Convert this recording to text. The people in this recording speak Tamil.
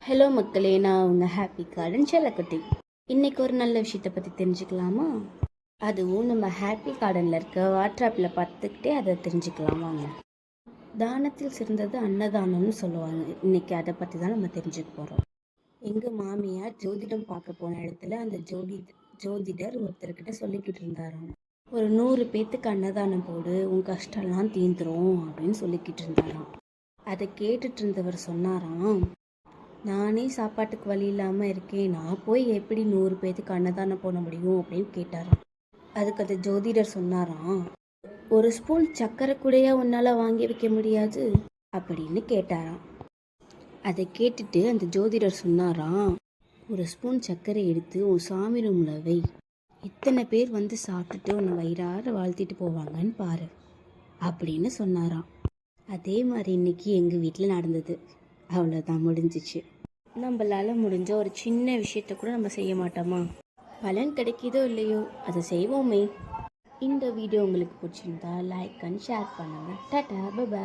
ஹலோ மக்களே, நான் உங்கள் ஹாப்பி கார்டன் செல்லக்குட்டி. இன்றைக்கி ஒரு நல்ல விஷயத்தை பற்றி தெரிஞ்சுக்கலாமா? அதுவும் நம்ம ஹாப்பி கார்டனில் இருக்க வாட்ஸ்அப்பில் பார்த்துக்கிட்டே அதை தெரிஞ்சுக்கலாமாங்க. தானத்தில் சிறந்தது அன்னதானம்னு சொல்லுவாங்க. இன்றைக்கி அதை பற்றி தான் நம்ம தெரிஞ்சுக்க போகிறோம். எங்கள் மாமியார் ஜோதிடம் பார்க்க போன இடத்துல அந்த ஜோதிடர் ஒருத்தர்கிட்ட சொல்லிக்கிட்டு இருந்தாராம். ஒரு 100 பேத்துக்கு அன்னதானம் போடு, உன் கஷ்டம்லாம் தீந்துரும் அப்படின்னு சொல்லிக்கிட்டு இருந்தாராம். அதை கேட்டுட்டு இருந்தவர் சொன்னாராம், நானே சாப்பாட்டுக்கு வழி இல்லாமல் இருக்கேன், நான் போய் எப்படி 100 பேத்துக்கு அன்னதானம் போட முடியும் அப்படின்னு கேட்டாராம். அதுக்கு அந்த ஜோதிடர் சொன்னாராம், ஒரு ஸ்பூன் சர்க்கரை கூடையா உன்னால் வாங்கி வைக்க முடியாது அப்படின்னு கேட்டாராம். அதை கேட்டுட்டு அந்த ஜோதிடர் சொன்னாராம், ஒரு ஸ்பூன் சர்க்கரை எடுத்து உன் சாமி ரூமில் வை, இத்தனை பேர் வந்து சாப்பிட்டுட்டு உன்னை வயிறார வாழ்த்திட்டு போவாங்கன்னு பாரு அப்படின்னு சொன்னாராம். அதே மாதிரி இன்னைக்கு எங்கள் வீட்டில் நடந்தது. அவ்வளோதான், முடிஞ்சிச்சு. நம்மளால் முடிஞ்ச ஒரு சின்ன விஷயத்த கூட நம்ம செய்ய மாட்டோமா? பலன் கிடைக்கிதோ இல்லையோ, அதை செய்வோமே. இந்த வீடியோ உங்களுக்கு பிடிச்சிருந்தா லைக் அண்ட் ஷேர் பண்ணுங்கள். டாடா, பை.